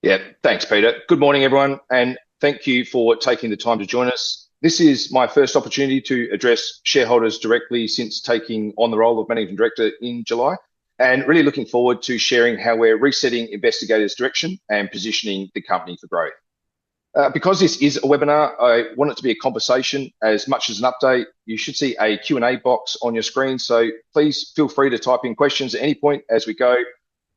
Yeah, thanks, Peter. Good morning, everyone, and thank you for taking the time to join us. This is my first opportunity to address shareholders directly since taking on the role of Managing Director in July, and really looking forward to sharing how we're resetting Investigator's direction and positioning the company for growth. Because this is a webinar, I want it to be a conversation as much as an update. You should see a Q&A box on your screen, so please feel free to type in questions at any point as we go.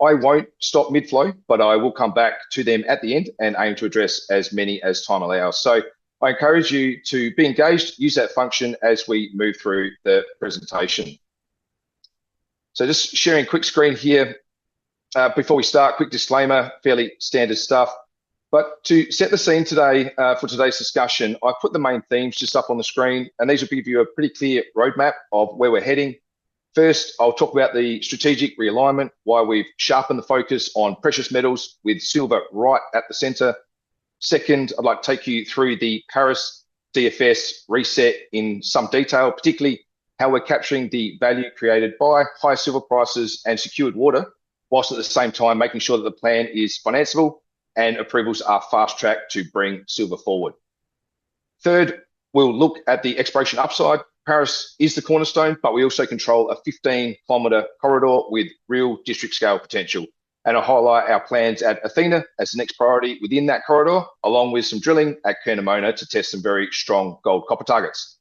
I won't stop mid-flow, but I will come back to them at the end and aim to address as many as time allows. So I encourage you to be engaged, use that function as we move through the presentation. So just sharing a quick screen here. Before we start, quick disclaimer, fairly standard stuff. But to set the scene today for today's discussion, I put the main themes just up on the screen, and these will give you a pretty clear roadmap of where we're heading. First, I'll talk about the strategic realignment, why we've sharpened the focus on precious metals with silver right at the center. Second, I'd like to take you through the Paris DFS reset in some detail, particularly how we're capturing the value created by high silver prices and secured water, whilst at the same time making sure that the plan is financeable and approvals are fast-tracked to bring silver forward. Third, we'll look at the exploration upside. Paris is the cornerstone, but we also control a 15-kilometre corridor with real district-scale potential. And I'll highlight our plans at Athena as the next priority within that corridor, along with some drilling at Kernamona to test some very strong gold-copper targets.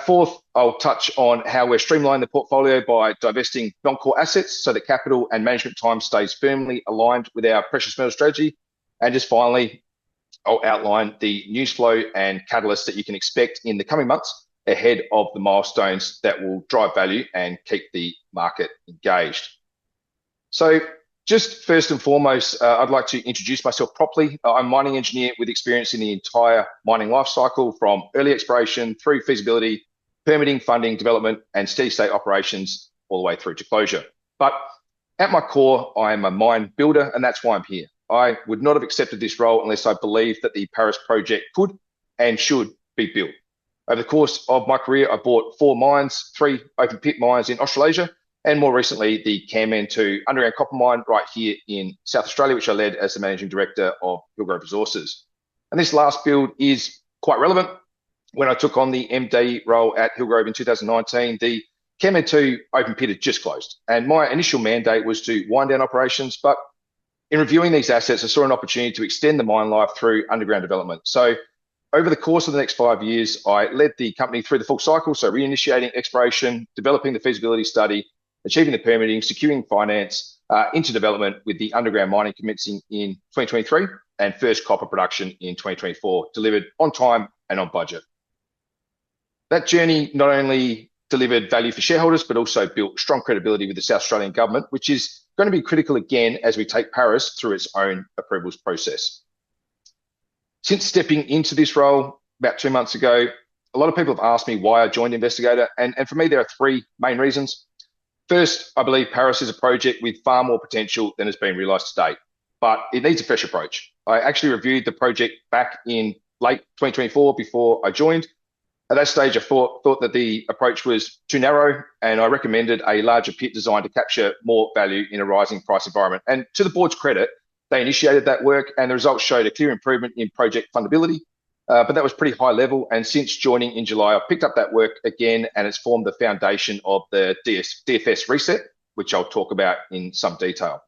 Fourth, I'll touch on how we're streamlining the portfolio by divesting non-core assets so that capital and management time stays firmly aligned with our precious metal strategy. And just finally, I'll outline the news flow and catalysts that you can expect in the coming months ahead of the milestones that will drive value and keep the market engaged. So just first and foremost, I'd like to introduce myself properly. I'm a mining engineer with experience in the entire mining life cycle, from early exploration through feasibility, permitting, funding, development, and steady state operations all the way through to closure. But at my core, I am a mine builder, and that's why I'm here. I would not have accepted this role unless I believed that the Paris project could and should be built. Over the course of my career, I bought 4 mines, 3 open pit mines in Australasia, and more recently, the Kanmantoo 2 underground copper mine right here in South Australia, which I led as the Managing Director of Hillgrove Resources. And this last build is quite relevant. When I took on the MD role at Hillgrove in 2019, the Kanmantoo 2 open pit had just closed. And my initial mandate was to wind down operations, but in reviewing these assets, I saw an opportunity to extend the mine life through underground development. So over the course of the next 5 years, I led the company through the full cycle, so reinitiating exploration, developing the feasibility study, achieving the permitting, securing finance, into development, with the underground mining commencing in 2023 and first copper production in 2024, delivered on time and on budget. That journey not only delivered value for shareholders, but also built strong credibility with the South Australian government, which is going to be critical again as we take Paris through its own approvals process. Since stepping into this role about 2 months ago, a lot of people have asked me why I joined Investigator, and for me, there are 3 main reasons. First, I believe Paris is a project with far more potential than has been realised to date, but it needs a fresh approach. I actually reviewed the project back in late 2024 before I joined. At that stage, I thought that the approach was too narrow, and I recommended a larger pit design to capture more value in a rising price environment. And to the board's credit, they initiated that work, and the results showed a clear improvement in project fundability. But that was pretty high level. And since joining in July, I've picked up that work again, and it's formed the foundation of the DFS reset, which I'll talk about in some detail.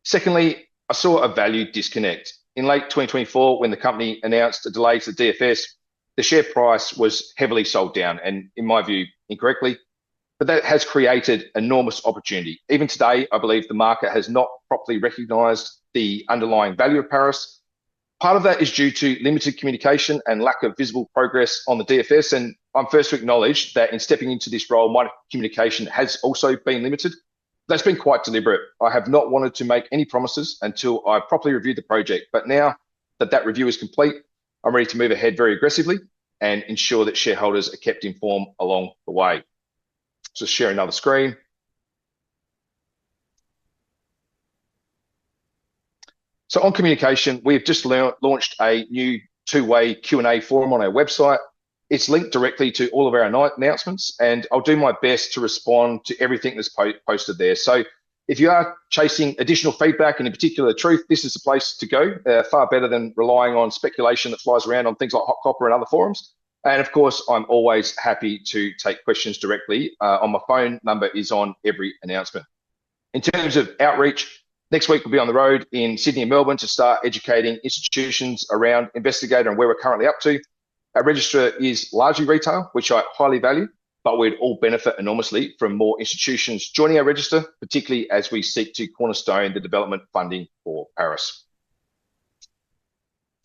Secondly, I saw a value disconnect. In late 2024, when the company announced a delay to the DFS, the share price was heavily sold down, and in my view, incorrectly. But that has created enormous opportunity. Even today, I believe the market has not properly recognised the underlying value of Paris. Part of that is due to limited communication and lack of visible progress on the DFS. And I'm first to acknowledge that in stepping into this role, my communication has also been limited. That's been quite deliberate. I have not wanted to make any promises until I properly reviewed the project. But now that that review is complete, I'm ready to move ahead very aggressively and ensure that shareholders are kept informed along the way. Just share another screen. So on communication, we've just launched a new 2-way Q&A forum on our website. It's linked directly to all of our announcements, and I'll do my best to respond to everything that's posted there. So If you are chasing additional feedback and in particular truth, this is the place to go, far better than relying on speculation that flies around on things like Hot Copper and other forums. And of course, I'm always happy to take questions directly. On my phone number is on every announcement. In terms of outreach, next week we'll be on the road in Sydney and Melbourne to start educating institutions around Investigator and where we're currently up to. Our register is largely retail, which I highly value, but we'd all benefit enormously from more institutions joining our register, particularly as we seek to cornerstone the development funding for Paris.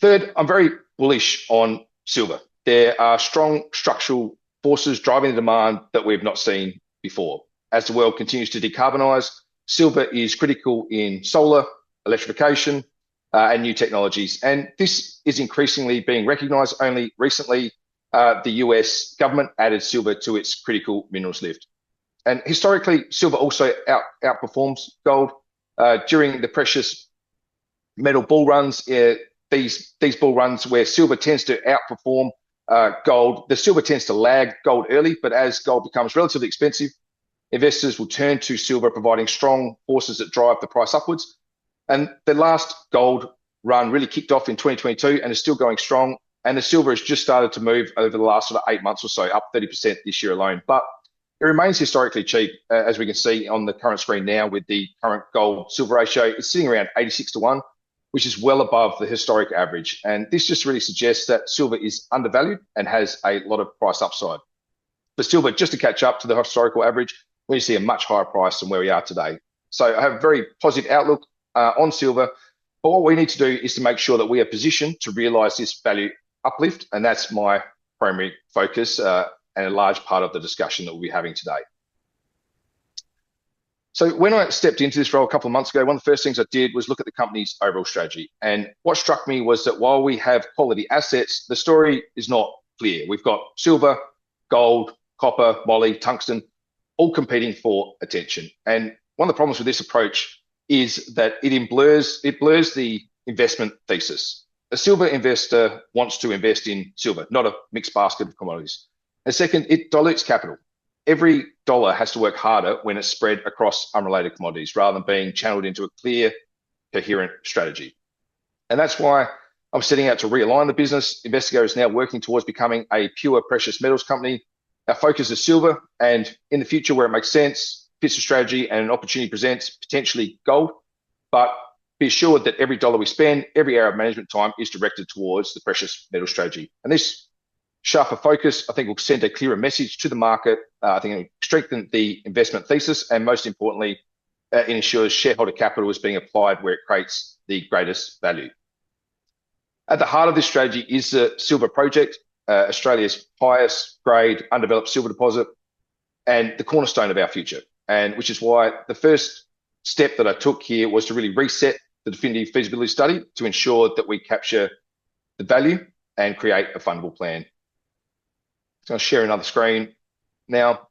Third, I'm very bullish on silver. There are strong structural forces driving the demand that we've not seen before. As the world continues to decarbonise, silver is critical in solar, electrification, and new technologies. And this is increasingly being recognised. Only recently, the US government added silver to its critical minerals list. And historically, silver also outperforms gold. During the precious metal bull runs, these bull runs where silver tends to outperform gold, the silver tends to lag gold early, but as gold becomes relatively expensive, investors will turn to silver, providing strong forces that drive the price upwards. And the last gold run really kicked off in 2022 and is still going strong. And the silver has just started to move over the last sort of 8 months or so, up 30% this year alone. But it remains historically cheap, as we can see on the current screen now with the current gold-silver ratio. It's sitting around 86-1, which is well above the historic average. And this just really suggests that silver is undervalued and has a lot of price upside. For silver, just to catch up to the historical average, we see a much higher price than where we are today. So I have a very positive outlook on silver. But what we need to do is to make sure that we are positioned to realise this value uplift, and that's my primary focus and a large part of the discussion that we'll be having today. So when I stepped into this role a couple of months ago, one of the first things I did was look at the company's overall strategy. And what struck me was that while we have quality assets, the story is not clear. We've got silver, gold, copper, moly, tungsten, all competing for attention. And one of the problems with this approach is that it blurs the investment thesis. A silver investor wants to invest in silver, not a mixed basket of commodities. And second, it dilutes capital. Every dollar has to work harder when it's spread across unrelated commodities rather than being channeled into a clear, coherent strategy. And that's why I'm setting out to realign the business. Investigator is now working towards becoming a pure precious metals company. Our focus is silver, and in the future, where it makes sense, fits the strategy and an opportunity presents, potentially gold. But be assured that every dollar we spend, every hour of management time is directed towards the precious metal strategy. And this sharper focus, I think, will send a clearer message to the market. I think it will strengthen the investment thesis, and most importantly, it ensures shareholder capital is being applied where it creates the greatest value. At the heart of this strategy is the Silver Project, Australia's highest grade undeveloped silver deposit and the cornerstone of our future. And which is why the first step that I took here was to really reset the definitive feasibility study to ensure that we capture the value and create a fundable plan. So I'll share another screen. Now,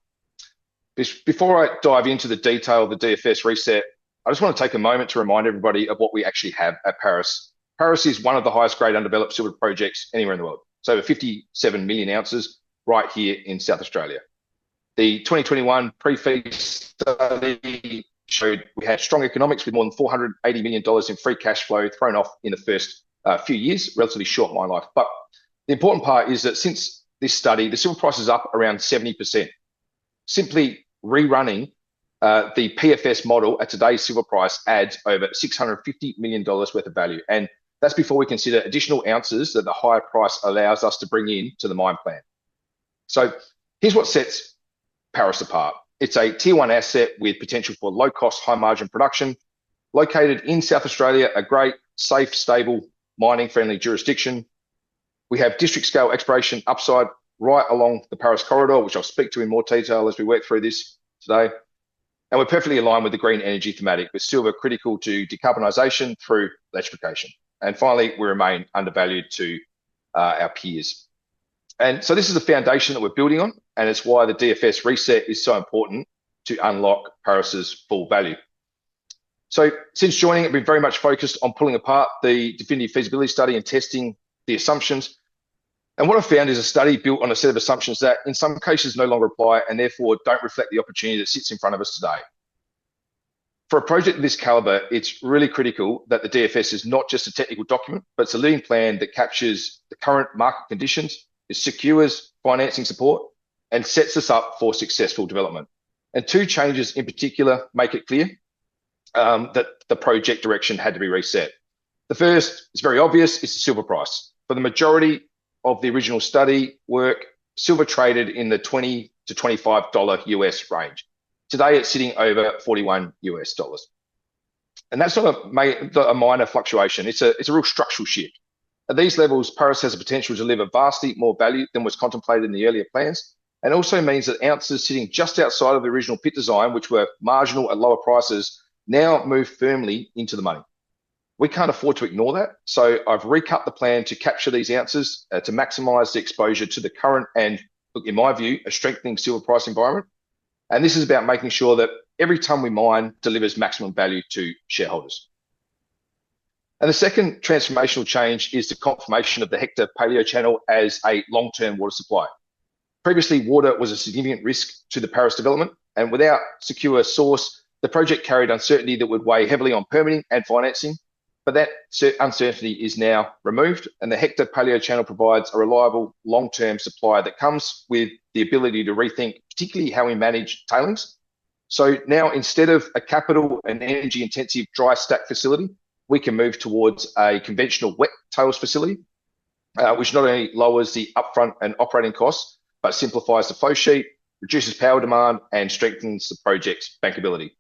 before I dive into the detail of the DFS reset, I just want to take a moment to remind everybody of what we actually have at Paris. Paris is one of the highest grade undeveloped silver projects anywhere in the world. So over 57 million ounces right here in South Australia. The 2021 pre-feed study showed we had strong economics with more than $480 million in free cash flow thrown off in the first few years, relatively short mine life. But the important part is that since this study, the silver price is up around 70%. Simply rerunning the PFS model at today's silver price adds over $650 million worth of value. And that's before we consider additional ounces that the higher price allows us to bring in to the mine plan. So here's what sets Paris apart. It's a tier one asset with potential for low cost, high margin production, located in South Australia, a great, safe, stable, mining friendly jurisdiction. We have district scale exploration upside right along the Paris corridor, which I'll speak to in more detail as we work through this today. And we're perfectly aligned with the green energy thematic, with silver critical to decarbonisation through electrification. And finally, we remain undervalued to our peers. And so this is the foundation that we're building on, and it's why the DFS reset is so important to unlock Paris's full value. So since joining, I've been very much focused on pulling apart the definitive feasibility study and testing the assumptions. And what I found is a study built on a set of assumptions that in some cases no longer apply and therefore don't reflect the opportunity that sits in front of us today. For a project of this caliber, it's really critical that the DFS is not just a technical document, but it's a living plan that captures the current market conditions, it secures financing support, and sets us up for successful development. And two changes in particular make it clear that the project direction had to be reset. The first is very obvious, it's the silver price. For the majority of the original study work, silver traded in the $20 to $25 US range. Today, it's sitting over $41 US. And that's not a minor fluctuation. It's a real structural shift. At these levels, Paris has the potential to deliver vastly more value than was contemplated in the earlier plans, and also means that ounces sitting just outside of the original pit design, which were marginal at lower prices, now move firmly into the money. We can't afford to ignore that, so I've recut the plan to capture these ounces to maximize the exposure to the current and, look, in my view, a strengthening silver price environment. And this is about making sure that every ton we mine delivers maximum value to shareholders. And the second transformational change is the confirmation of the Hector Paleo Channel as a long-term water supply. Previously, water was a significant risk to the Paris development, and without secure source, the project carried uncertainty that would weigh heavily on permitting and financing. But that uncertainty is now removed, and the Hector Paleo Channel provides a reliable long-term supply that comes with the ability to rethink particularly how we manage tailings. So now, instead of a capital and energy-intensive dry stack facility, we can move towards a conventional wet tails facility, which not only lowers the upfront and operating costs, but simplifies the flow sheet, reduces power demand, and strengthens the project's bankability.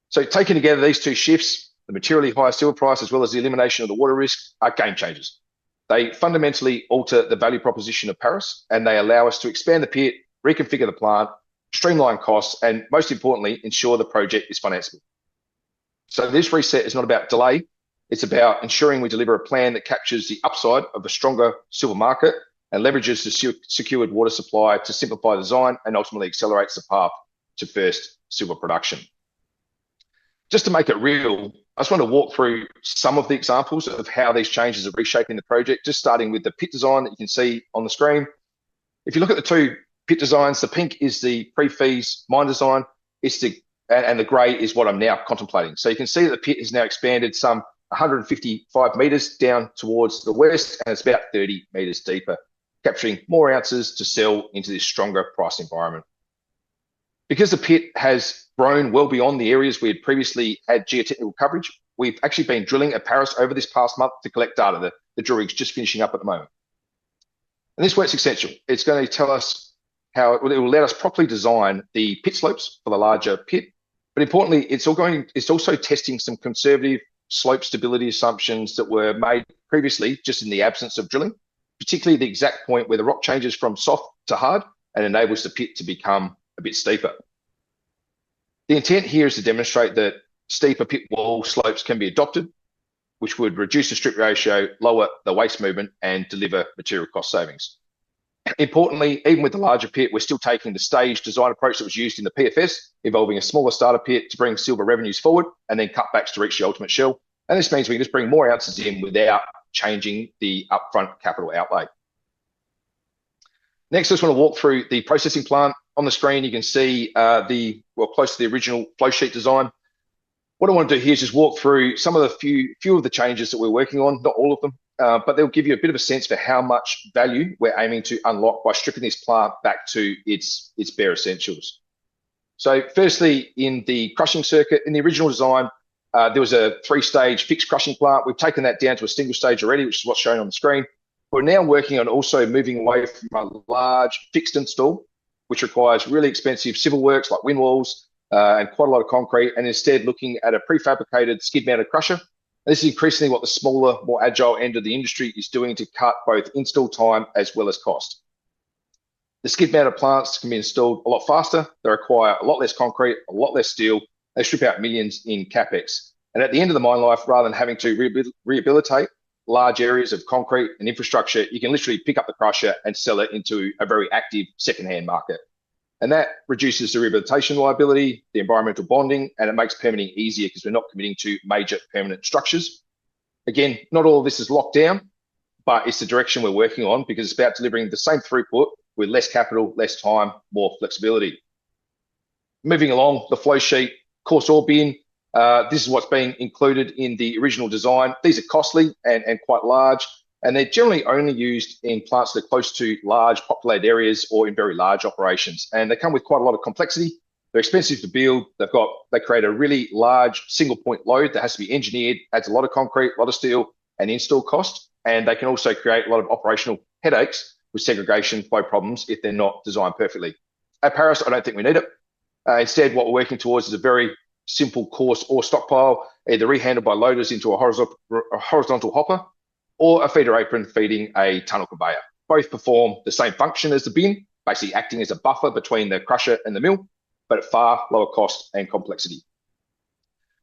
So taken together, these two shifts, the materially higher silver price as well as the elimination of the water risk, are game changers. They fundamentally alter the value proposition of Paris, and they allow us to expand the pit, reconfigure the plant, streamline costs, and most importantly, ensure the project is financeable. So this reset is not about delay, it's about ensuring we deliver a plan that captures the upside of a stronger silver market and leverages the secured water supply to simplify design and ultimately accelerates the path to first silver production. Just to make it real, I just want to walk through some of the examples of how these changes are reshaping the project, just starting with the pit design that you can see on the screen. If you look at the two pit designs, the pink is the pre-feas mine design, and the grey is what I'm now contemplating. So you can see that the pit is now expanded some 155 metres down towards the west, and it's about 30 metres deeper, capturing more ounces to sell into this stronger price environment. Because the pit has grown well beyond the areas we had previously had geotechnical coverage, we've actually been drilling at Paris over this past month to collect data. The drill rig's just finishing up at the moment. And this work's essential. It's going to tell us how it will let us properly design the pit slopes for the larger pit. But importantly, it's also testing some conservative slope stability assumptions that were made previously just in the absence of drilling, particularly the exact point where the rock changes from soft to hard and enables the pit to become a bit steeper. The intent here is to demonstrate that steeper pit wall slopes can be adopted, which would reduce the strip ratio, lower the waste movement, and deliver material cost savings. Importantly, even with the larger pit, we're still taking the staged design approach that was used in the PFS, involving a smaller starter pit to bring silver revenues forward and then cutbacks to reach the ultimate shell. And this means we can just bring more ounces in without changing the upfront capital outlay. Next, I just want to walk through the processing plant. On the screen, you can see close to the original flow sheet design. What I want to do here is just walk through some of the few of the changes that we're working on, not all of them, but they'll give you a bit of a sense for how much value we're aiming to unlock by stripping this plant back to its bare essentials. So firstly, in the crushing circuit, in the original design, there was a 3-stage fixed crushing plant. We've taken that down to a single stage already, which is what's shown on the screen. We're now working on also moving away from a large fixed install, which requires really expensive civil works like wind walls and quite a lot of concrete, and instead looking at a prefabricated skid-mounted crusher. And this is increasingly what the smaller, more agile end of the industry is doing to cut both install time as well as cost. The skid-mounted plants can be installed a lot faster. They require a lot less concrete, a lot less steel. They strip out millions in capex. And at the end of the mine life, rather than having to rehabilitate large areas of concrete and infrastructure, you can literally pick up the crusher and sell it into a very active second-hand market. And that reduces the rehabilitation liability, the environmental bonding, and it makes permitting easier because we're not committing to major permanent structures. Again, not all of this is locked down, but it's the direction we're working on because it's about delivering the same throughput with less capital, less time, more flexibility. Moving along, the flow sheet, coarse ore bin. This is what's being included in the original design. These are costly and quite large, and they're generally only used in plants that are close to large populated areas or in very large operations. And they come with quite a lot of complexity. They're expensive to build. They create a really large single point load that has to be engineered, adds a lot of concrete, a lot of steel, and install cost. And they can also create a lot of operational headaches with segregation flow problems if they're not designed perfectly. At Paris, I don't think we need it. Instead, what we're working towards is a very simple coarse ore stockpile, either rehandled by loaders into a horizontal hopper or a feeder apron feeding a tunnel conveyor. Both perform the same function as the bin, basically acting as a buffer between the crusher and the mill, but at far lower cost and complexity.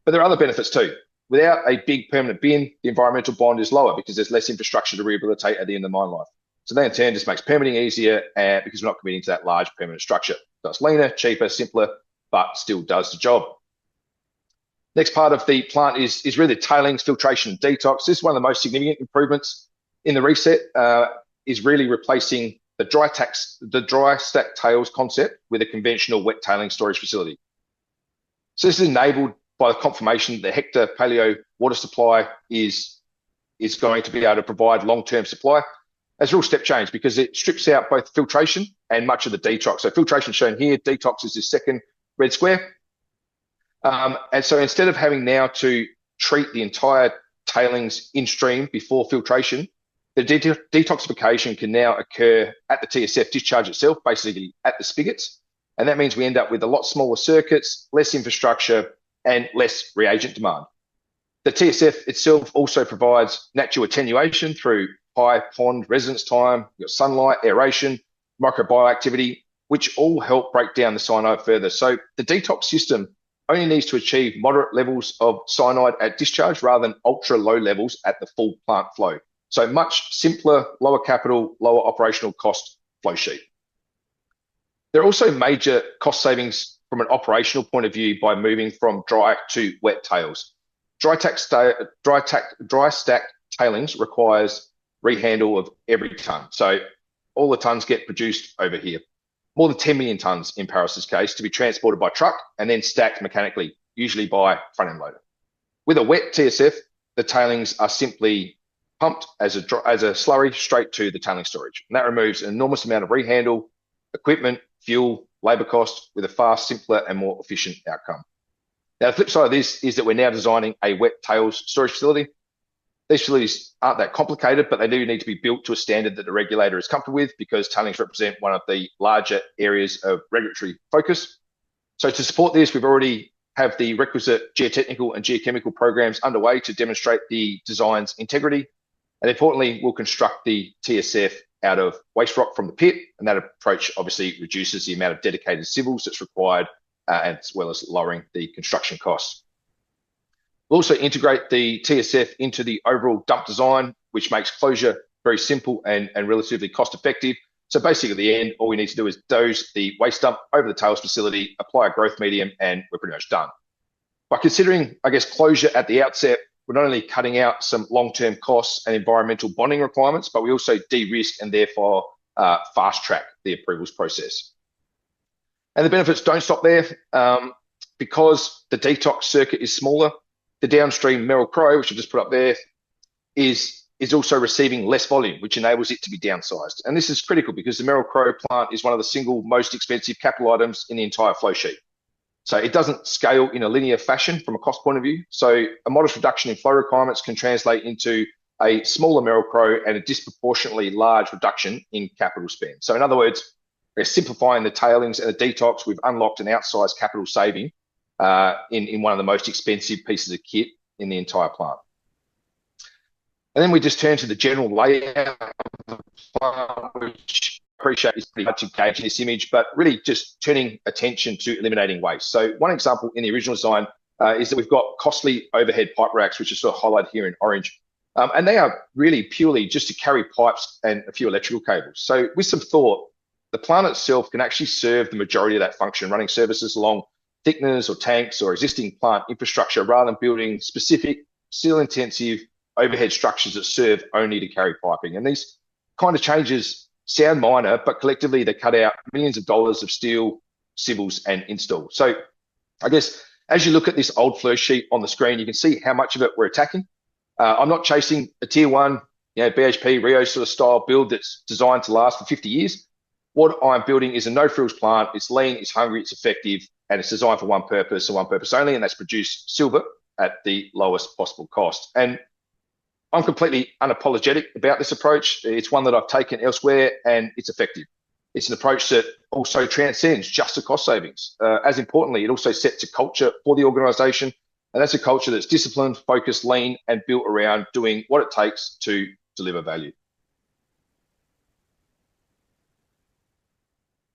But there are other benefits too. Without a big permanent bin, the environmental bond is lower because there's less infrastructure to rehabilitate at the end of the mine life. So that in turn just makes permitting easier because we're not committing to that large permanent structure. So it's leaner, cheaper, simpler, but still does the job. Next part of the plant is really tailings, filtration, and detox. This is one of the most significant improvements in the reset, is really replacing the dry stack tails concept with a conventional wet tailings storage facility. So this is enabled by the confirmation that the Hector Paleo water supply is going to be able to provide long-term supply. It's a real step change because it strips out both filtration and much of the detox. So filtration shown here, detox is this second red square. And so instead of having now to treat the entire tailings in stream before filtration, the detoxification can now occur at the TSF discharge itself, basically at the spigots. And that means we end up with a lot smaller circuits, less infrastructure, and less reagent demand. The TSF itself also provides natural attenuation through high pond residence time, sunlight, aeration, microbioactivity, which all help break down the cyanide further. So the detox system only needs to achieve moderate levels of cyanide at discharge rather than ultra low levels at the full plant flow. So much simpler, lower capital, lower operational cost flow sheet. There are also major cost savings from an operational point of view by moving from dry to wet tails. Dry stack tailings requires rehandle of every ton. So all the tons get produced over here. More than 10 million tons in Paris's case to be transported by truck and then stacked mechanically, usually by front end loader. With a wet TSF, the tailings are simply pumped as a slurry straight to the tailing storage. And that removes an enormous amount of rehandle, equipment, fuel, labor cost with a far simpler and more efficient outcome. Now, the flip side of this is that we're now designing a wet tails storage facility. These facilities aren't that complicated, but they do need to be built to a standard that the regulator is comfortable with because tailings represent one of the larger areas of regulatory focus. So to support this, we've already have the requisite geotechnical and geochemical programs underway to demonstrate the design's integrity. And importantly, we'll construct the TSF out of waste rock from the pit. And that approach obviously reduces the amount of dedicated civils that's required, as well as lowering the construction costs. We'll also integrate the TSF into the overall dump design, which makes closure very simple and relatively cost effective. So basically at the end, all we need to do is dose the waste dump over the tails facility, apply a growth medium, and we're pretty much done. By considering, I guess, closure at the outset, we're not only cutting out some long-term costs and environmental bonding requirements, but we also de-risk and therefore fast track the approvals process. And the benefits don't stop there. Because the detox circuit is smaller, the downstream Merrill-Crowe, which I've just put up there, is also receiving less volume, which enables it to be downsized. And this is critical because the Merrill-Crowe plant is one of the single most expensive capital items in the entire flow sheet. So it doesn't scale in a linear fashion from a cost point of view. So a modest reduction in flow requirements can translate into a smaller Merrill-Crowe and a disproportionately large reduction in capital spend. So in other words, we're simplifying the tailings and the detox. We've unlocked an outsized capital saving in one of the most expensive pieces of kit in the entire plant. And then we just turn to the general layout of the plant, which I appreciate is pretty hard to gauge in this image, but really just turning attention to eliminating waste. So one example in the original design is that we've got costly overhead pipe racks, which are sort of highlighted here in orange. And they are really purely just to carry pipes and a few electrical cables. So with some thought, the plant itself can actually serve the majority of that function, running services along thickeners or tanks or existing plant infrastructure rather than building specific steel-intensive overhead structures that serve only to carry piping. And these kind of changes sound minor, but collectively they cut out millions of dollars of steel, civils, and install. So I guess As you look at this old flow sheet on the screen, you can see how much of it we're attacking. I'm not chasing a tier one, BHP, Rio sort of style build that's designed to last for 50 years. What I'm building is a no-frills plant. It's lean, it's hungry, it's effective, and it's designed for one purpose and one purpose only, and that's produce silver at the lowest possible cost. And I'm completely unapologetic about this approach. It's one that I've taken elsewhere, and it's effective. It's an approach that also transcends just the cost savings. As importantly, it also sets a culture for the organisation, and that's a culture that's disciplined, focused, lean, and built around doing what it takes to deliver value.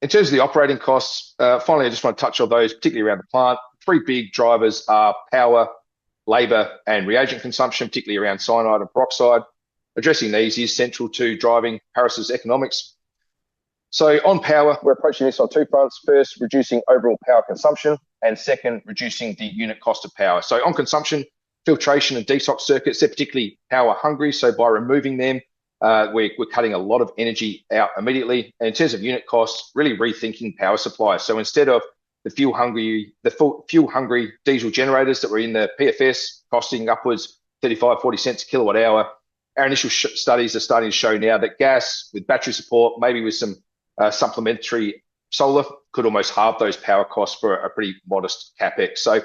In terms of the operating costs, finally, I just want to touch on those, particularly around the plant. Three big drivers are power, labour, and reagent consumption, particularly around cyanide and peroxide. Addressing these is central to driving Paris's economics. So on power, we're approaching this on two fronts. First, reducing overall power consumption, and second, reducing the unit cost of power. So on consumption, filtration and detox circuits, they're particularly power hungry. So by removing them, we're cutting a lot of energy out immediately. And in terms of unit costs, really rethinking power supply. So instead of the fuel hungry diesel generators that were in the PFS costing upwards 35, 40 cents a kilowatt hour, our initial studies are starting to show now that gas with battery support, maybe with some supplementary solar, could almost halve those power costs for a pretty modest capex. So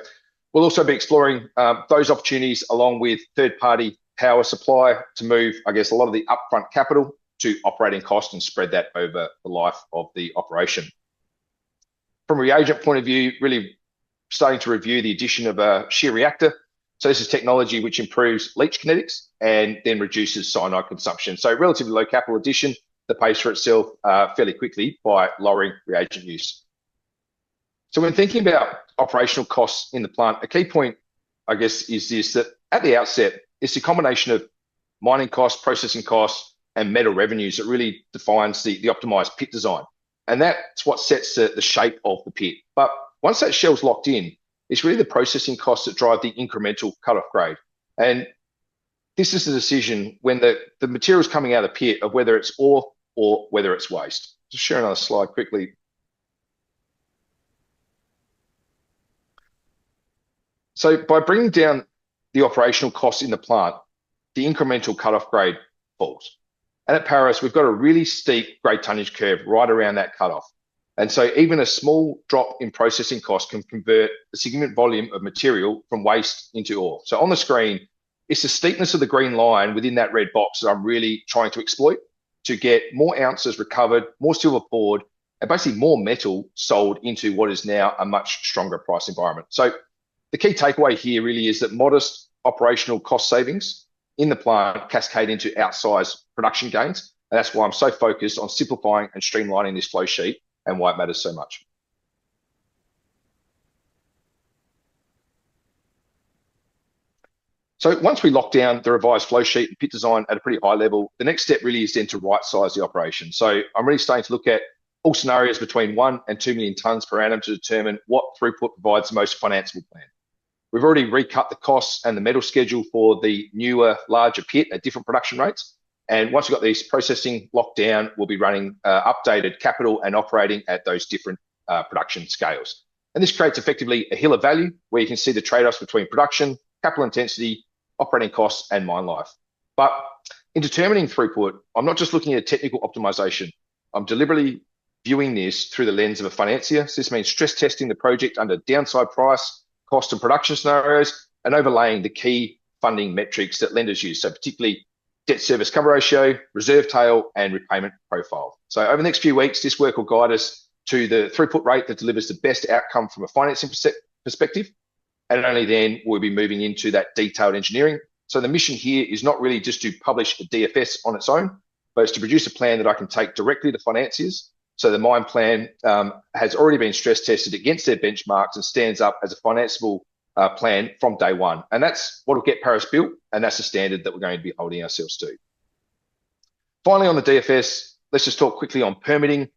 we'll also be exploring those opportunities along with third-party power supply to move, I guess, a lot of the upfront capital to operating cost and spread that over the life of the operation. From a reagent point of view, really starting to review the addition of a shear reactor. So this is technology which improves leach kinetics and then reduces cyanide consumption. So relatively low capital addition that pays for itself fairly quickly by lowering reagent use. So when thinking about operational costs in the plant, a key point, I guess, is this, that at the outset, it's the combination of mining costs, processing costs, and metal revenues that really defines the optimized pit design. And that's what sets the shape of the pit. But once that shell's locked in, it's really the processing costs that drive the incremental cut-off grade. And this is the decision when the material's coming out of the pit of whether it's ore or whether it's waste. Just share another slide quickly. So by bringing down the operational costs in the plant, the incremental cut-off grade falls. And at Paris, we've got a really steep grade tonnage curve right around that cut-off. And so even a small drop in processing cost can convert a significant volume of material from waste into ore. So on the screen, it's the steepness of the green line within that red box that I'm really trying to exploit to get more ounces recovered, more silver poured, and basically more metal sold into what is now a much stronger price environment. So the key takeaway here really is that modest operational cost savings in the plant cascade into outsized production gains. And that's why I'm so focused on simplifying and streamlining this flow sheet and why it matters so much. So once we lock down the revised flow sheet and pit design at a pretty high level, the next step really is then to right-size the operation. So I'm really starting to look at all scenarios between 1 and 2 million tonnes per annum to determine what throughput provides the most financeable plan. We've already recut the costs and the metal schedule for the newer, larger pit at different production rates. And once we've got these processing locked down, we'll be running updated capital and operating at those different production scales. And this creates effectively a hill of value where you can see the trade-offs between production, capital intensity, operating costs, and mine life. But in determining throughput, I'm not just looking at technical optimization. I'm deliberately viewing this through the lens of a financier. So this means stress testing the project under downside price, cost and production scenarios, and overlaying the key funding metrics that lenders use. So particularly debt service cover ratio, reserve tail, and repayment profile. So over the next few weeks, this work will guide us to the throughput rate that delivers the best outcome from a financing perspective. And only then we'll be moving into that detailed engineering. So the mission here is not really just to publish a DFS on its own, but it's to produce a plan that I can take directly to financiers. So the mine plan has already been stress tested against their benchmarks and stands up as a financeable plan from day one. And that's what will get Paris built, and that's the standard that we're going to be holding ourselves to. Finally, on the DFS, let's just talk quickly on permitting.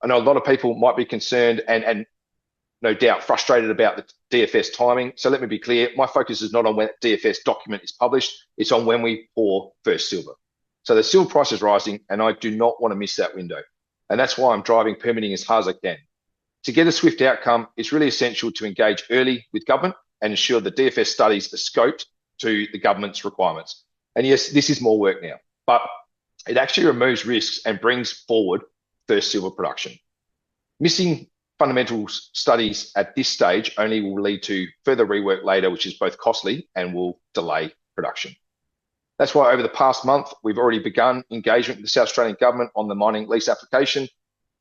I know a lot of people might be concerned and no doubt frustrated about the DFS timing. So let me be clear, my focus is not on when the DFS document is published, it's on when we pour first silver. So the silver price is rising and I do not want to miss that window. And that's why I'm driving permitting as hard as I can. To get a swift outcome, it's really essential to engage early with government and ensure the DFS studies are scoped to the government's requirements. And yes, this is more work now, but it actually removes risks and brings forward first silver production. Missing fundamentals studies at this stage only will lead to further rework later, which is both costly and will delay production. That's why over the past month, we've already begun engagement with the South Australian government on the mining lease application.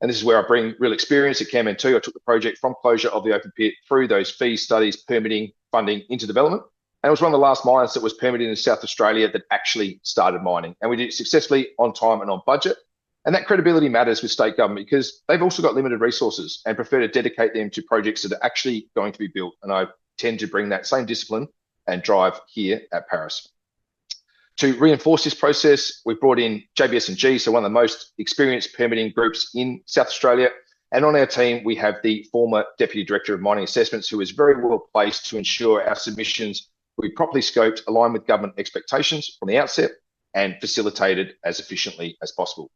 And this is where I bring real experience at Kanmantoo 2. I took the project from closure of the open pit through those fees studies, permitting, funding into development. And it was one of the last mines that was permitted in South Australia that actually started mining. And we did it successfully, on time and on budget. And that credibility matters with state government because they've also got limited resources and prefer to dedicate them to projects that are actually going to be built. And I tend to bring that same discipline and drive here at Paris. To reinforce this process, we brought in JBS&G, so one of the most experienced permitting groups in South Australia. And on our team, we have the former Deputy Director of Mining Assessments, who is very well placed to ensure our submissions will be properly scoped, align with government expectations from the outset, and facilitated as efficiently as possible.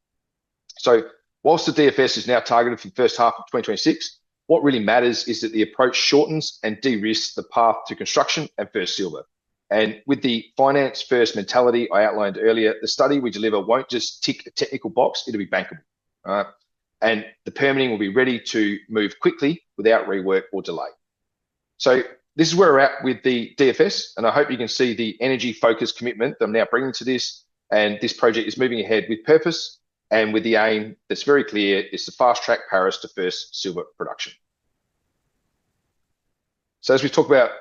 So whilst the DFS is now targeted for the first half of 2026, what really matters is that the approach shortens and de-risks the path to construction and first silver. And with the finance first mentality I outlined earlier, the study we deliver won't just tick a technical box, it'll be bankable. And the permitting will be ready to move quickly without rework or delay. So this is where we're at with the DFS, and I hope you can see the energy-focused commitment that I'm now bringing to this. And this project is moving ahead with purpose and with the aim that's very clear, is to fast-track Paris to first silver production. So as we talk about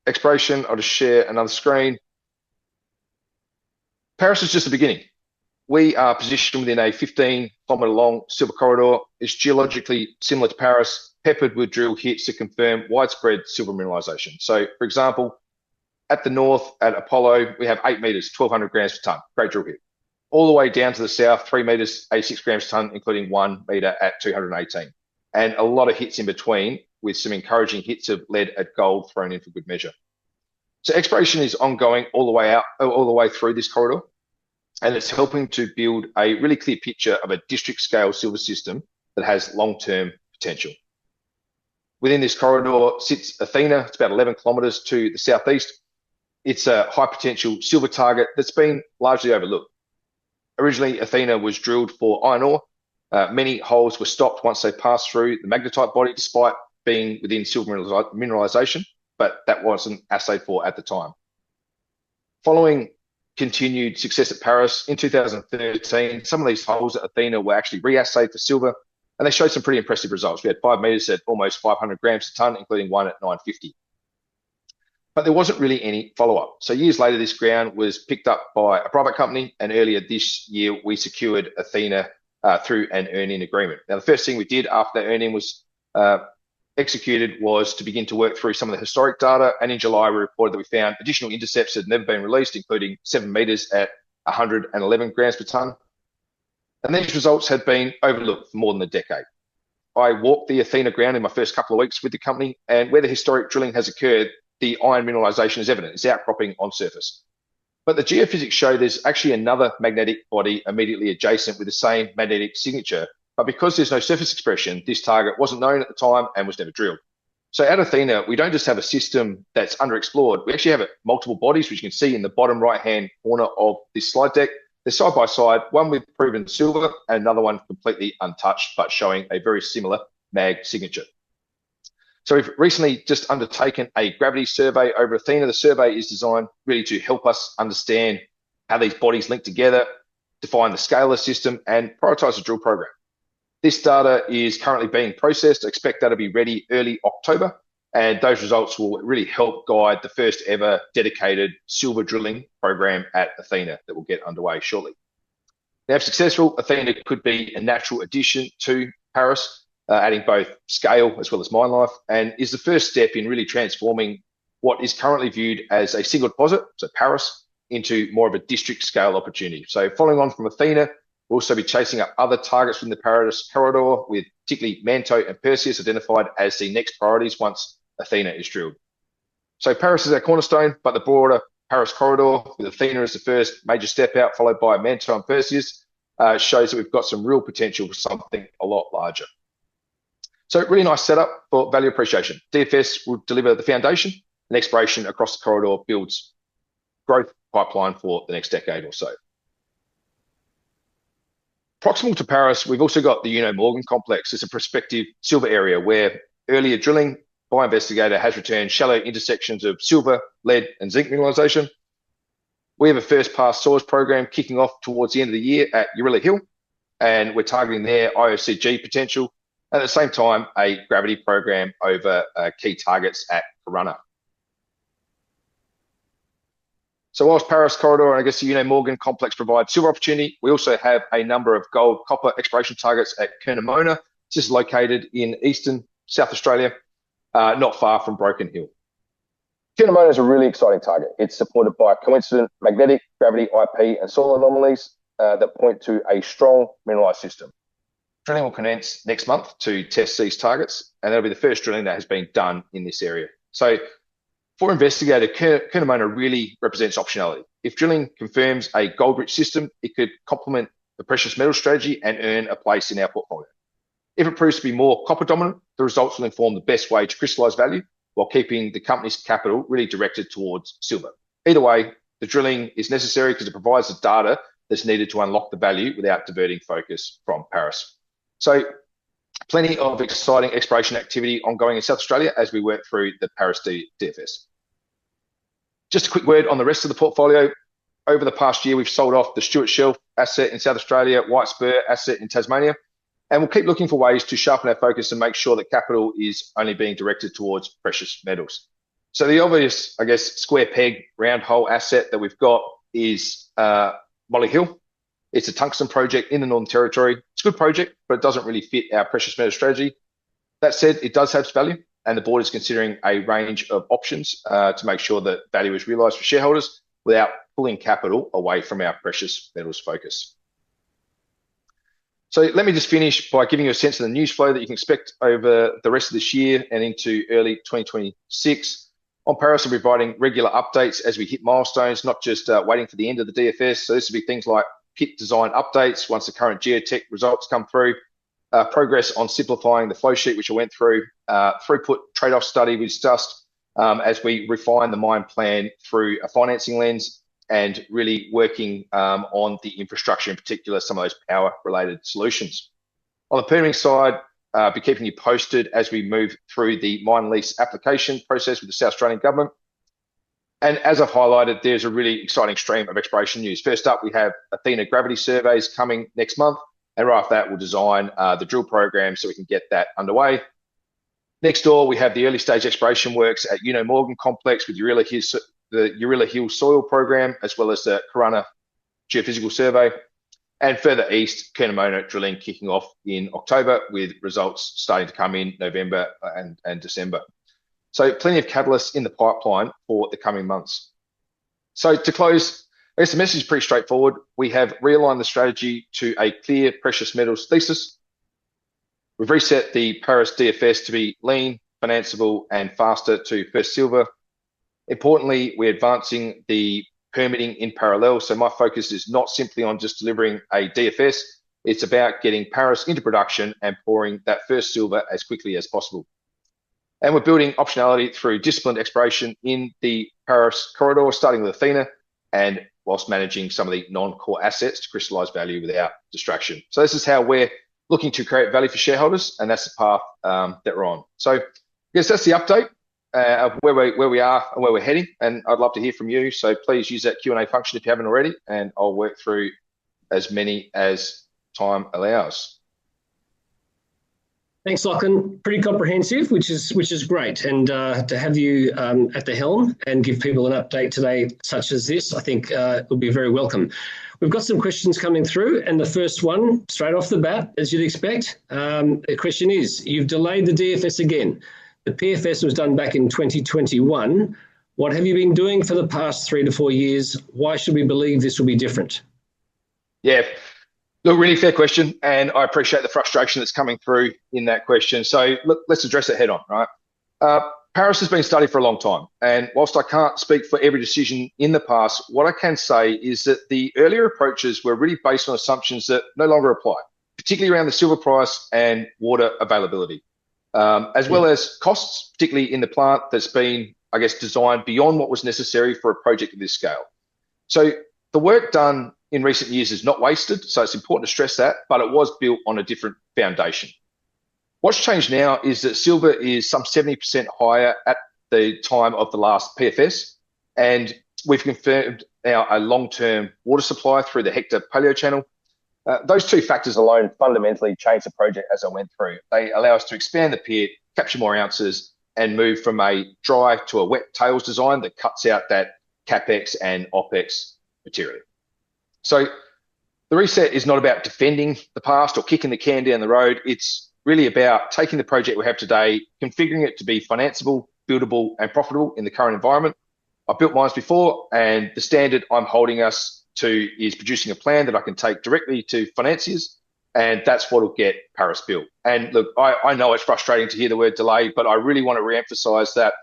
exploration, I'll just share another screen. Paris is just the beginning. We are positioned within a 15-kilometre long silver corridor. It's geologically similar to Paris, peppered with drill hits to confirm widespread silver mineralisation. So, for example, at the north, at Apollo, we have 8 metres, 1,200 grams per tonne, great drill hit. All the way down to the south, 3 metres, 86 grams per tonne, including 1 metre at 218. And a lot of hits in between, with some encouraging hits of lead at gold thrown in for good measure. So exploration is ongoing all the way through this corridor, and it's helping to build a really clear picture of a district scale silver system that has long-term potential. Within this corridor sits Athena. It's about 11 kilometres to the southeast. It's a high potential silver target that's been largely overlooked. Originally, Athena was drilled for iron ore. Many holes were stopped once they passed through the magnetite body, despite being within silver mineralisation, but that wasn't assayed for at the time. Following continued success at Paris in 2013, some of these holes at Athena were actually re-assayed for silver, and they showed some pretty impressive results. We had 5 metres at almost 500 grams a tonne, including 1 at 950. But there wasn't really any follow-up. So years later, this ground was picked up by a private company, and earlier this year, we secured Athena through an earn-in agreement. Now, the first thing we did after that earn-in was executed was to begin to work through some of the historic data. And in July, we reported that we found additional intercepts that had never been released, including 7 metres at 111 grams per tonne. And these results had been overlooked for more than a decade. I walked the Athena ground in my first couple of weeks with the company, and where the historic drilling has occurred, the iron mineralisation is evident. It's outcropping on surface. But the geophysics show there's actually another magnetic body immediately adjacent with the same magnetic signature. But because there's no surface expression, this target wasn't known at the time and was never drilled. So at Athena, we don't just have a system that's underexplored. We actually have multiple bodies, which you can see in the bottom right-hand corner of this slide deck. They're side by side, one with proven silver and another one completely untouched, but showing a very similar mag signature. So we've recently just undertaken a gravity survey over Athena. The survey is designed really to help us understand how these bodies link together, define the scale of the system, and prioritise the drill program. This data is currently being processed. I expect that to be ready early October, and those results will really help guide the first ever dedicated silver drilling program at Athena that will get underway shortly. Now, if successful, Athena could be a natural addition to Paris, adding both scale as well as mine life, and is the first step in really transforming what is currently viewed as a single deposit, so Paris, into more of a district scale opportunity. So following on from Athena, we'll also be chasing up other targets within the Paris corridor, with particularly Manto and Perseus identified as the next priorities once Athena is drilled. So Paris is our cornerstone, but the broader Paris corridor, with Athena as the first major step out, followed by Manto and Perseus, shows that we've got some real potential for something a lot larger. So really nice setup for value appreciation. DFS will deliver the foundation, and exploration across the corridor builds growth pipeline for the next decade or so. Proximal to Paris, we've also got the Morgan complex. It's a prospective silver area where earlier drilling by Investigator has returned shallow intersections of silver, lead, and zinc mineralisation. We have a first pass soils program kicking off towards the end of the year at Urilla Hill, and we're targeting their IOCG potential, and at the same time, a gravity program over key targets at Corunna. So whilst Paris Corridor and I guess the Morgan complex provide silver opportunity, we also have a number of gold copper exploration targets at Curnamona. This is located in eastern South Australia, not far from Broken Hill. Curnamona is a really exciting target. It's supported by coincident magnetic, gravity, IP, and soil anomalies that point to a strong mineralised system. Drilling will commence next month to test these targets, and that'll be the first drilling that has been done in this area. So for Investigator, Curnamona really represents optionality. If drilling confirms a gold-rich system, it could complement the precious metal strategy and earn a place in our portfolio. If it proves to be more copper dominant, the results will inform the best way to crystallise value while keeping the company's capital really directed towards silver. Either way, the drilling is necessary because it provides the data that's needed to unlock the value without diverting focus from Paris. So plenty of exciting exploration activity ongoing in South Australia as we work through the Paris DFS. Just a quick word on the rest of the portfolio. Over the past year, we've sold off the Stuart Shelf asset in South Australia, White Spur asset in Tasmania, and we'll keep looking for ways to sharpen our focus and make sure that capital is only being directed towards precious metals. So the obvious, I guess, square peg, round hole asset that we've got is Molly Hill. It's a tungsten project in the Northern Territory. It's a good project, but it doesn't really fit our precious metal strategy. That said, it does have value, and the board is considering a range of options to make sure that value is realised for shareholders without pulling capital away from our precious metals focus. So let me just finish by giving you a sense of the news flow that you can expect over the rest of this year and into early 2026. On Paris, we're providing regular updates as we hit milestones, not just waiting for the end of the DFS. So this will be things like pit design updates once the current geotech results come through, progress on simplifying the flow sheet, which I went through, throughput trade-off study we discussed as we refine the mine plan through a financing lens, and really working on the infrastructure, in particular, some of those power-related solutions. On the permitting side, be keeping you posted as we move through the mine lease application process with the South Australian government. And as I've highlighted, there's a really exciting stream of exploration news. First up, we have Athena gravity surveys coming next month, and right after that, we'll design the drill program so we can get that underway. Next door, we have the early stage exploration works at Morgan complex with the Urilla Hill soil program, as well as the Corunna geophysical survey. And further east, Curnamona drilling kicking off in October with results starting to come in November and December. So plenty of catalysts in the pipeline for the coming months. So to close, I guess the message is pretty straightforward. We have realigned the strategy to a clear precious metals thesis. We've reset the Paris DFS to be lean, financeable, and faster to first silver. Importantly, we're advancing the permitting in parallel. So my focus is not simply on just delivering a DFS. It's about getting Paris into production and pouring that first silver as quickly as possible. And we're building optionality through disciplined exploration in the Paris corridor, starting with Athena, and whilst managing some of the non-core assets to crystallise value without distraction. So this is how we're looking to create value for shareholders, and that's the path that we're on. So I guess that's the update of where we are and where we're heading, and I'd love to hear from you. So please use that Q&A function if you haven't already, and I'll work through as many as time allows. Thanks, Lachlan. Pretty comprehensive, which is great, and to have you at the helm and give people an update today such as this, I think will be very welcome. We've got some questions coming through, and the first one, straight off the bat, as you'd expect, the question is, you've delayed the DFS again. The PFS was done back in 2021. What have you been doing for the past 3 to 4 years? Why should we believe this will be different? Yeah, look, really fair question, and I appreciate the frustration that's coming through in that question. So look, let's address it head on, right? Paris has been studied for a long time, and whilst I can't speak for every decision in the past, what I can say is that the earlier approaches were really based on assumptions that no longer apply, particularly around the silver price and water availability. as well as costs, particularly in the plant that's been, I guess, designed beyond what was necessary for a project of this scale. So the work done in recent years is not wasted, so it's important to stress that, but it was built on a different foundation. What's changed now is that silver is some 70% higher at the time of the last PFS, and we've confirmed now a long-term water supply through the Hector Paleo channel. Those two factors alone fundamentally changed the project as I went through. They allow us to expand the pit, capture more ounces, and move from a dry to a wet tails design that cuts out that CapEx and OpEx material. So the reset is not about defending the past or kicking the can down the road. It's really about taking the project we have today, configuring it to be financeable, buildable, and profitable in the current environment. I've built mines before, and the standard I'm holding us to is producing a plan that I can take directly to financiers, and that's what will get Paris built. And look, I know it's frustrating to hear the word delay, but I really want to re-emphasize that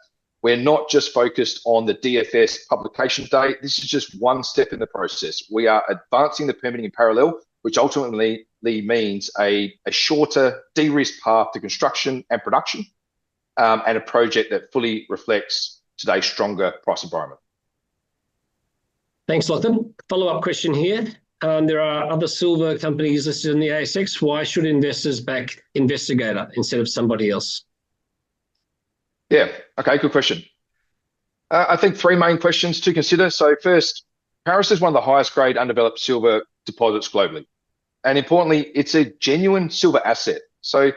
we're not just focused on the DFS publication date. This is just one step in the process. We are advancing the permitting in parallel, which ultimately means a shorter, de-risk path to construction and production, and a project that fully reflects today's stronger price environment. Thanks, Lachlan. Follow-up question here. There are other silver companies listed in the ASX. Why should investors back Investigator instead of somebody else? Yeah, okay, good question. I think three main questions to consider. So first, Paris is one of the highest grade undeveloped silver deposits globally. And importantly, it's a genuine silver asset. So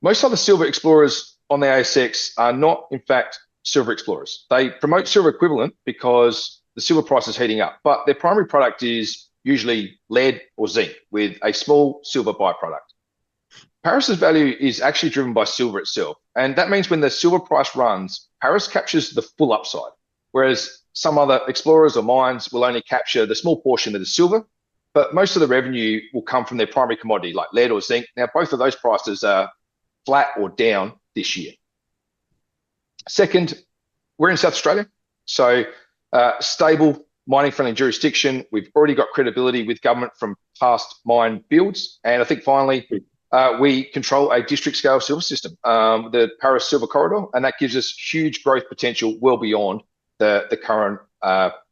most other silver explorers on the ASX are not, in fact, silver explorers. They promote silver equivalent because the silver price is heating up, but their primary product is usually lead or zinc with a small silver byproduct. Paris's value is actually driven by silver itself. And that means when the silver price runs, Paris captures the full upside, whereas some other explorers or mines will only capture the small portion that is silver, but most of the revenue will come from their primary commodity like lead or zinc. Now, both of those prices are flat or down this year. Second, we're in South Australia, so stable mining-friendly jurisdiction. We've already got credibility with government from past mine builds. And I think finally, we control a district-scale silver system, the Paris Silver Corridor, and that gives us huge growth potential well beyond the current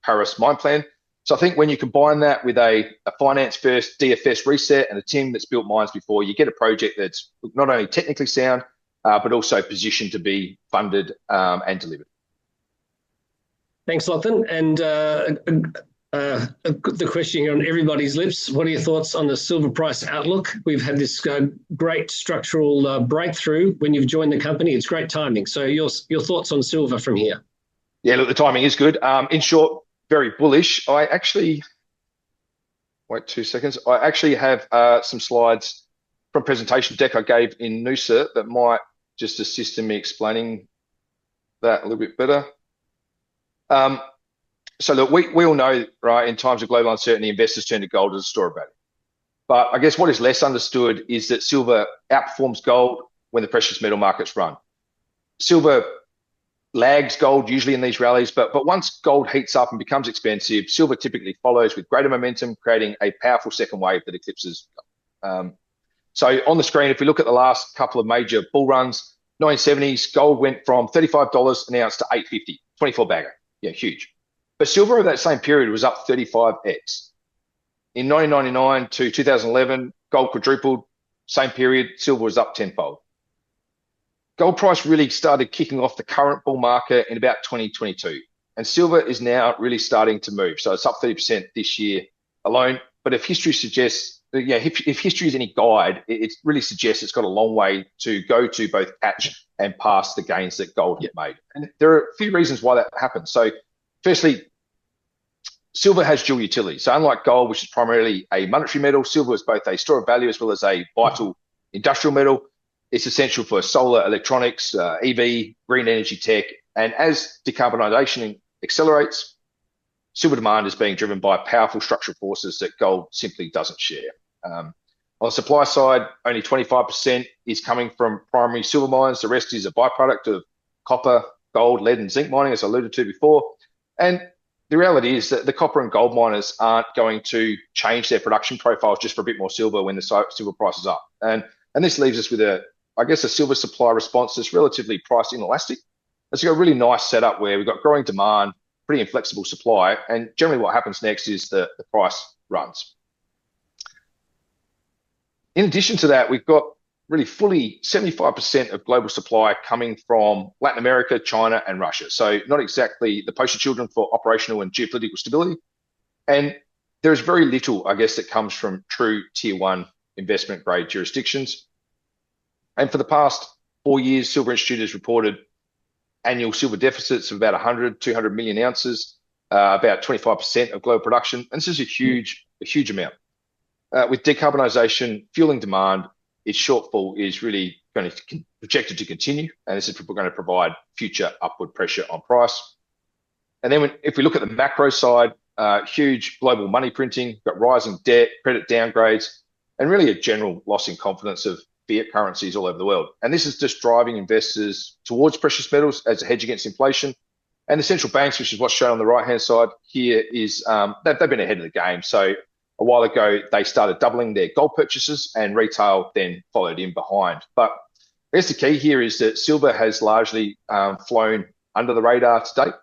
Paris mine plan. So I think when you combine that with a finance-first DFS reset and a team that's built mines before, you get a project that's not only technically sound, but also positioned to be funded and delivered. Thanks, Lachlan. And the question here on everybody's lips, what are your thoughts on the silver price outlook? We've had this great structural breakthrough when you've joined the company. It's great timing. So your thoughts on silver from here? Yeah, look, the timing is good. In short, very bullish. Wait 2 seconds. I actually have some slides from presentation deck I gave in Noosa that might just assist in me explaining that a little bit better. So look, we all know, right, in times of global uncertainty, investors turn to gold as a store of value. But I guess what is less understood is that silver outperforms gold when the precious metal markets run. Silver lags gold usually in these rallies, but once gold heats up and becomes expensive, silver typically follows with greater momentum, creating a powerful second wave that eclipses gold. So on the screen, if we look at the last couple of major bull runs, 1970s, gold went from $35 an ounce to $850, 24 bagger. Yeah, huge. But silver over that same period was up 35x. In 1999 to 2011, gold quadrupled. Same period, silver was up tenfold. Gold price really started kicking off the current bull market in about 2022. And silver is now really starting to move. So it's up 30% this year alone. But if history suggests, if history is any guide, it really suggests it's got a long way to go to both catch and pass the gains that gold get made. And there are a few reasons why that happens. So firstly, silver has dual utility. So unlike gold, which is primarily a monetary metal, silver is both a store of value as well as a vital industrial metal. It's essential for solar, electronics, EV, green energy tech. And as decarbonisation accelerates, silver demand is being driven by powerful structural forces that gold simply doesn't share. On the supply side, only 25% is coming from primary silver mines. The rest is a byproduct of copper, gold, lead, and zinc mining, as I alluded to before. And the reality is that the copper and gold miners aren't going to change their production profiles just for a bit more silver when the silver price is up. And this leaves us with a I guess, a silver supply response that's relatively price inelastic. It's got a really nice setup where we've got growing demand, pretty inflexible supply, and generally what happens next is the price runs. In addition to that, we've got really fully 75% of global supply coming from Latin America, China, and Russia. So not exactly the poster children for operational and geopolitical stability. And there's very little, I guess, that comes from true tier one investment grade jurisdictions. And for the past 4 years, Silver Institute has reported annual silver deficits of about 100, 200 million ounces, about 25% of global production. And this is a huge amount. With decarbonisation fueling demand, its shortfall is really going to projected to continue, and this is going to provide future upward pressure on price. And then if we look at the macro side, huge global money printing, got rising debt, credit downgrades, and really a general loss in confidence of fiat currencies all over the world. And this is just driving investors towards precious metals as a hedge against inflation. And the central banks, which is what's shown on the right-hand side here, is they've been ahead of the game. So a while ago, they started doubling their gold purchases and retail then followed in behind. But I guess the key here is that silver has largely flown under the radar to date.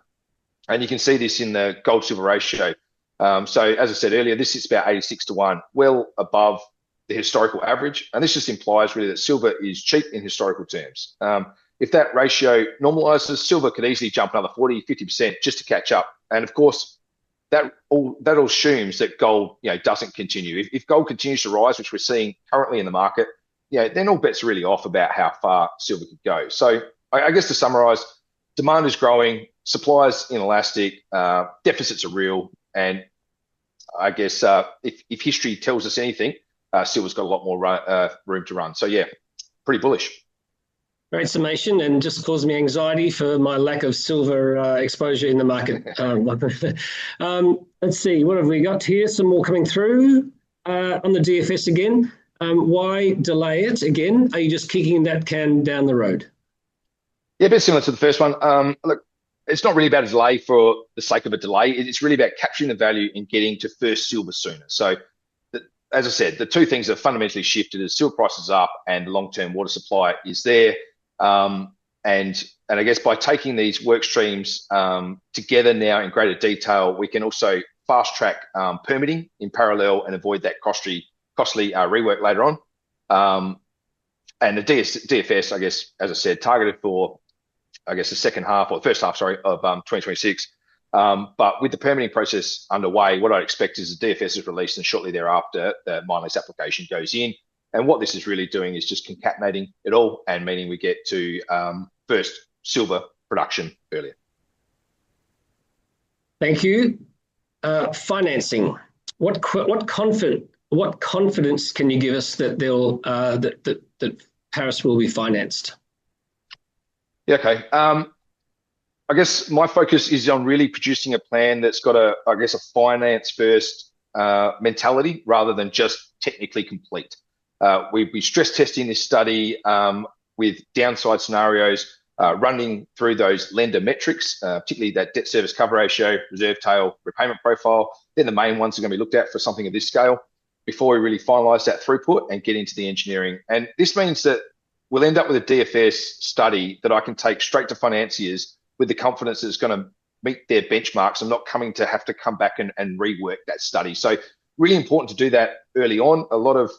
And you can see this in the gold-silver ratio. So as I said earlier, this is about 86-1, well above the historical average. And this just implies really that silver is cheap in historical terms. If that ratio normalizes, silver could easily jump another 40, 50% just to catch up. And of course, that all assumes that gold doesn't continue. If gold continues to rise, which we're seeing currently in the market, then all bets are really off about how far silver could go. So I guess to summarize, demand is growing, supply is inelastic, deficits are real, and I guess if history tells us anything, silver's got a lot more room to run. So yeah, pretty bullish. Great summation, and just caused me anxiety for my lack of silver exposure in the market. Let's see, what have we got here? Some more coming through on the DFS again. Why delay it again? Are you just kicking that can down the road? Yeah, a bit similar to the first one. Look, it's not really about a delay for the sake of a delay. It's really about capturing the value and getting to first silver sooner. So as I said, the two things that fundamentally shifted is silver price is up and long-term water supply is there. And I guess by taking these work streams together now in greater detail, we can also fast track permitting in parallel and avoid that costly rework later on. And the DFS, I guess, as I said, targeted for, I guess, the second half or the first half, sorry, of 2026. But with the permitting process underway, what I'd expect is the DFS is released and shortly thereafter, the mine lease application goes in. And what this is really doing is just concatenating it all and meaning we get to first silver production earlier. Thank you. Financing. What confidence can you give us that that Paris will be financed? Yeah, okay. I guess my focus is on really producing a plan that's got a finance first mentality rather than just technically complete. We'll be stress testing this study with downside scenarios, running through those lender metrics, particularly that debt service cover ratio, reserve tail, repayment profile. They're the main ones that are going to be looked at for something of this scale before we really finalise that throughput and get into the engineering. And this means that we'll end up with a DFS study that I can take straight to financiers with the confidence that it's going to meet their benchmarks. I'm not coming to have to come back and rework that study. So really important to do that early on. A lot of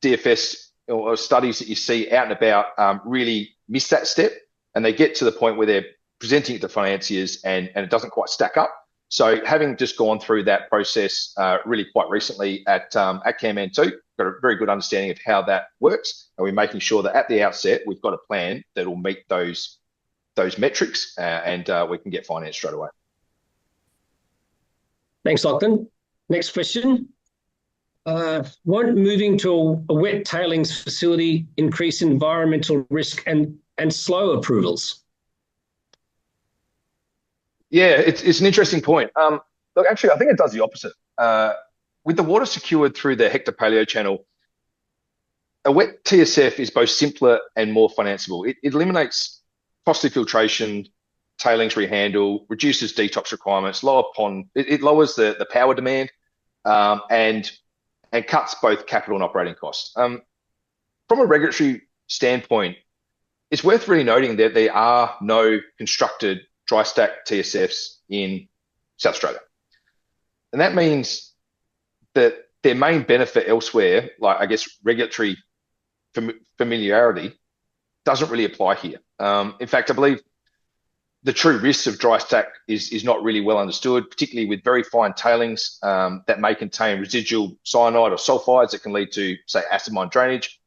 DFS or studies that you see out and about really miss that step, and they get to the point where they're presenting it to financiers and it doesn't quite stack up. So having just gone through that process really quite recently at Cam 2, got a very good understanding of how that works, and we're making sure that at the outset we've got a plan that will meet those metrics and we can get finance straight away. Thanks, Lachlan. Next question. Won't moving to a wet tailings facility increase environmental risk and slow approvals? Yeah, it's an interesting point. Look, actually, I think it does the opposite. With the water secured through the Hector Paleo channel, a wet TSF is both simpler and more financeable. It eliminates costly filtration, tailings rehandle, reduces detox requirements, it lowers the power demand, and cuts both capital and operating costs. From a regulatory standpoint, it's worth really noting that there are no constructed dry stack TSFs in South Australia. And that means that their main benefit elsewhere, like I guess regulatory familiarity, doesn't really apply here. In fact, I believe the true risks of dry stack is not really well understood, particularly with very fine tailings that may contain residual cyanide or sulfides that can lead to, say, acid mine drainage.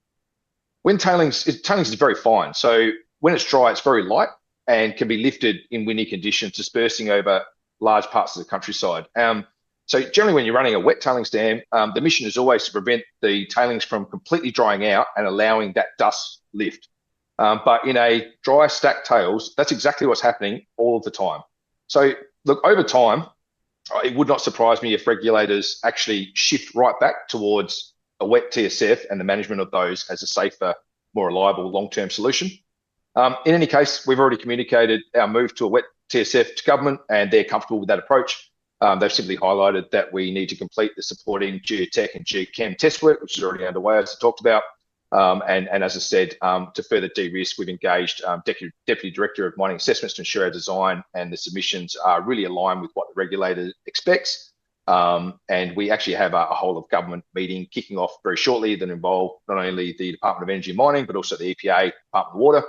When tailings is very fine, so when it's dry, it's very light and can be lifted in windy conditions, dispersing over large parts of the countryside. So generally, when you're running a wet tailings dam, the mission is always to prevent the tailings from completely drying out and allowing that dust lift. But in a dry stack tails, that's exactly what's happening all of the time. So look, over time, it would not surprise me if regulators actually shift right back towards a wet TSF and the management of those as a safer, more reliable long-term solution. In any case, we've already communicated our move to a wet TSF to government, and they're comfortable with that approach. They've simply highlighted that we need to complete the supporting geotech and geochem test work, which is already underway, as I talked about. And as I said, to further de-risk, we've engaged Deputy Director of Mining Assessments to ensure our design and the submissions are really aligned with what the regulator expects. And we actually have a whole of government meeting kicking off very shortly that involve not only the Department of Energy and Mining, but also the EPA, Department of Water.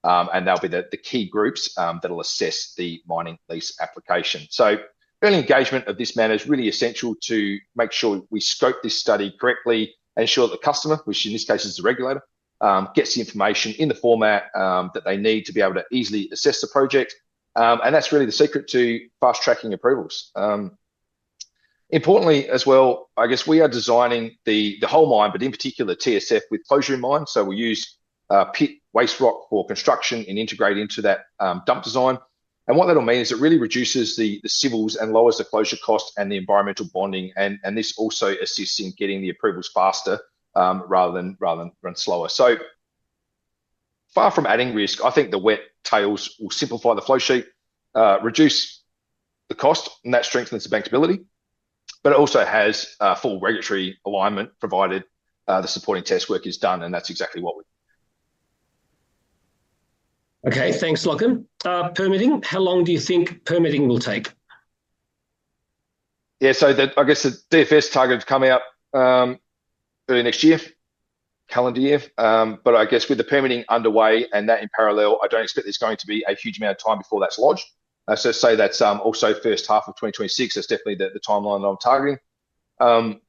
And they'll be the key groups that'll assess the mining lease application. So early engagement of this matter is really essential to make sure we scope this study correctly and ensure that the customer, which in this case is the regulator, gets the information in the format that they need to be able to easily assess the project. And that's really the secret to fast tracking approvals. Importantly as well, I guess we are designing the whole mine, but in particular TSF with closure in mind. So we use pit waste rock for construction and integrate into that dump design. And what that'll mean is it really reduces the civils and lowers the closure cost and the environmental bonding. And this also assists in getting the approvals faster rather than run slower. So far from adding risk, I think the wet tails will simplify the flow sheet, reduce the cost, and that strengthens the bankability. But it also has full regulatory alignment provided the supporting test work is done, and that's exactly what we. Okay, thanks, Lachlan. Permitting, how long do you think permitting will take? Yeah, so I guess the DFS target to come out early next year, calendar year. But I guess with the permitting underway and that in parallel, I don't expect there's going to be a huge amount of time before that's lodged. So say that's also first half of 2026. That's definitely the timeline that I'm targeting.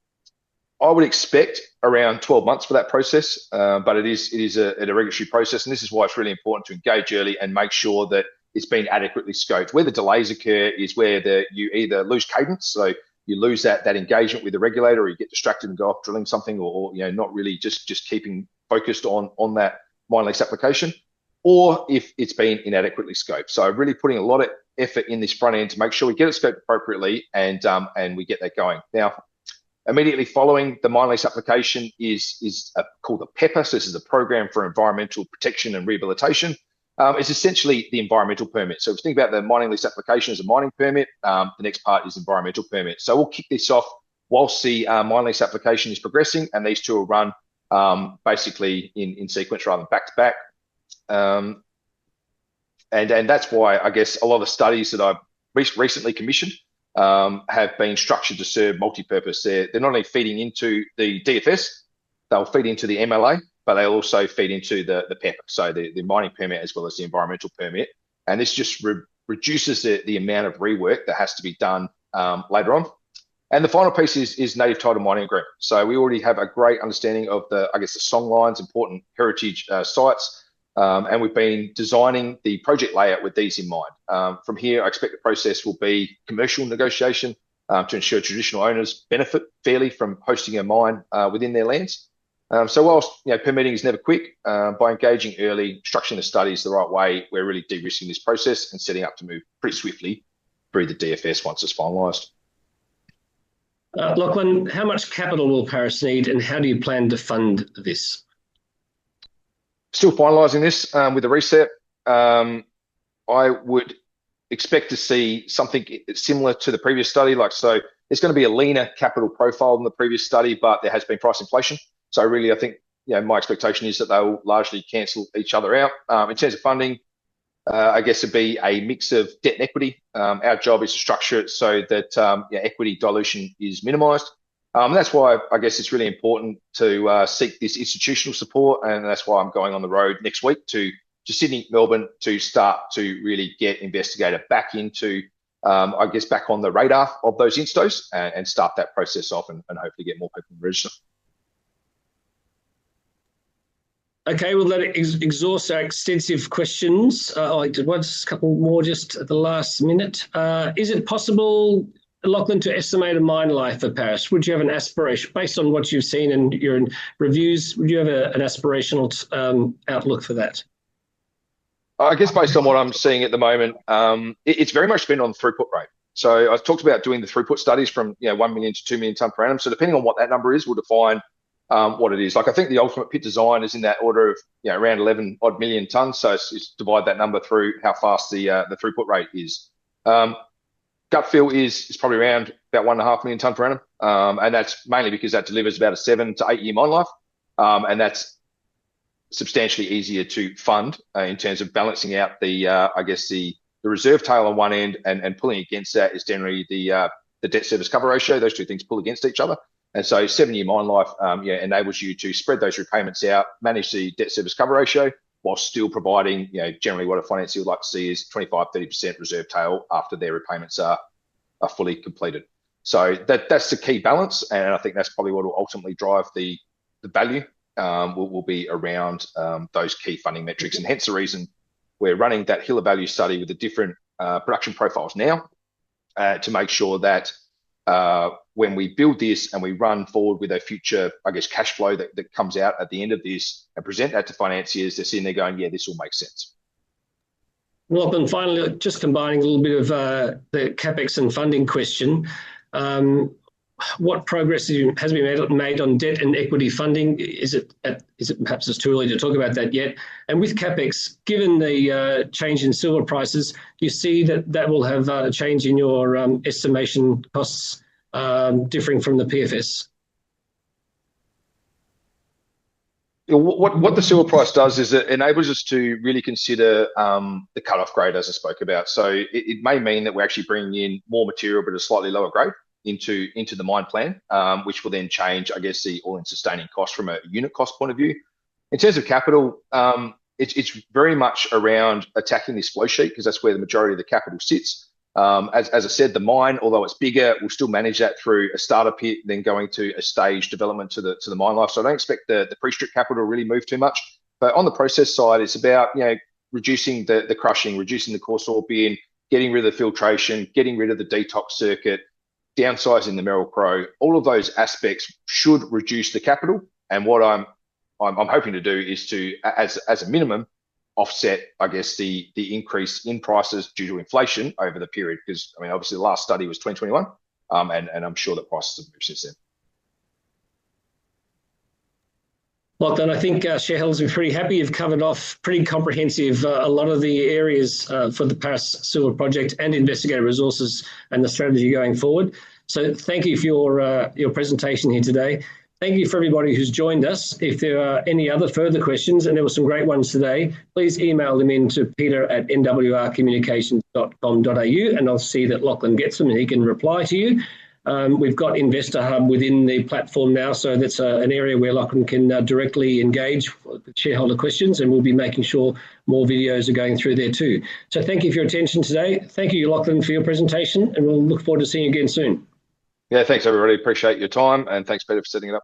I would expect around 12 months for that process, but it is a regulatory process, and this is why it's really important to engage early and make sure that it's been adequately scoped. Where the delays occur is where you either lose cadence, so you lose that engagement with the regulator, or you get distracted and go off drilling something, or not really just keeping focused on that mine lease application, or if it's been inadequately scoped. So really putting a lot of effort in this front end to make sure we get it scoped appropriately and we get that going. Now, immediately following the mine lease application is called a PEPR. So this is a Program for Environmental Protection and Rehabilitation. It's essentially the environmental permit. So if you think about the mining lease application as a mining permit, the next part is environmental permit. So we'll kick this off whilst the mine lease application is progressing, and these two will run basically in sequence rather than back to back. And that's why I guess a lot of the studies that I've recently commissioned have been structured to serve multi-purpose. They're not only feeding into the DFS, they'll feed into the MLA, but they'll also feed into the PEPR, so the mining permit as well as the environmental permit. And this just reduces the amount of rework that has to be done later on. And the final piece is native title mining agreement. So we already have a great understanding of the songlines, important heritage sites, and we've been designing the project layout with these in mind. From here, I expect the process will be commercial negotiation to ensure traditional owners benefit fairly from hosting a mine within their lands. So whilst permitting is never quick, by engaging early, structuring the studies the right way, we're really de-risking this process and setting up to move pretty swiftly through the DFS once it's finalised. Lachlan, how much capital will Paris need, and how do you plan to fund this? Still finalising this with the reset. I would expect to see something similar to the previous study. So it's going to be a leaner capital profile than the previous study, but there has been price inflation. So really, I think my expectation is that they will largely cancel each other out. In terms of funding, I guess it'd be a mix of debt and equity. Our job is to structure it so that equity dilution is minimised. That's why I guess it's really important to seek this institutional support, and that's why I'm going on the road next week to Sydney, Melbourne, to start to really get Investigator back into, back on the radar of those instos and start that process off and hopefully get more people to register. Okay, well, that exhausts our extensive questions. I did a couple more just at the last minute. Is it possible, Lachlan, to estimate a mine life for Paris? Would you have an aspiration, based on what you've seen and your reviews, would you have an aspirational outlook for that? I guess based on what I'm seeing at the moment, it's very much dependent on the throughput rate. So I talked about doing the throughput studies from 1 million to 2 million tonne per annum. So depending on what that number is, we'll define what it is. Like I think the ultimate pit design is in that order of around 11 odd million tonnes. So it's divide that number through how fast the throughput rate is. Gut feel is probably around about 1.5 million tonne per annum, and that's mainly because that delivers about a 7 to 8 year mine life, and that's substantially easier to fund in terms of balancing out the reserve tail on one end and pulling against that is generally the debt service cover ratio. Those two things pull against each other. And so 7 year mine life enables you to spread those repayments out, manage the debt service cover ratio while still providing, generally what a financier would like to see is 25-30% reserve tail after their repayments are fully completed. So that's the key balance. And I think that's probably what will ultimately drive the value will be around those key funding metrics. And hence the reason we're running that Hiller value study with the different production profiles now to make sure that when we build this and we run forward with a future, cash flow that comes out at the end of this and present that to financiers, they're sitting there going, yeah, this will make sense. Well, and finally, just combining a little bit of the CapEx and funding question, what progress has been made on debt and equity funding? Is it perhaps it's too early to talk about that yet? And with CapEx, given the change in silver prices, do you see that will have a change in your estimation costs differing from the PFS? What the silver price does is it enables us to really consider the cutoff grade, as I spoke about. So it may mean that we're actually bringing in more material but a slightly lower grade into the mine plan, which will then change, the all-in sustaining cost from a unit cost point of view. In terms of capital, it's very much around attacking this flow sheet because that's where the majority of the capital sits. As I said, the mine, although it's bigger, we'll still manage that through a starter pit, then going to a stage development to the mine life. So I don't expect the pre-strip capital to really move too much. But on the process side, it's about reducing the crushing, reducing the coarse ore bin, getting rid of the filtration, getting rid of the detox circuit, downsizing the Merrill-Crowe. All of those aspects should reduce the capital. And what I'm hoping to do is to, as a minimum, offset, the increase in prices due to inflation over the period. Because, obviously the last study was 2021, and I'm sure that prices have moved since then. Lachlan, I think shareholders are pretty happy. You've covered off pretty comprehensive a lot of the areas for the Paris Silver Project and Investigator Resources and the strategy going forward. So thank you for your presentation here today. Thank you for everybody who's joined us. If there are any other further questions, and there were some great ones today, please email them in to peter@nwrcommunications.com.au, and I'll see that Lachlan gets them and he can reply to you. We've got Investor Hub within the platform now, so that's an area where Lachlan can directly engage with shareholder questions, and we'll be making sure more videos are going through there too. So thank you for your attention today. Thank you, Lachlan, for your presentation, and we'll look forward to seeing you again soon. Yeah, thanks everybody. Appreciate your time, and thanks Peter for setting it up.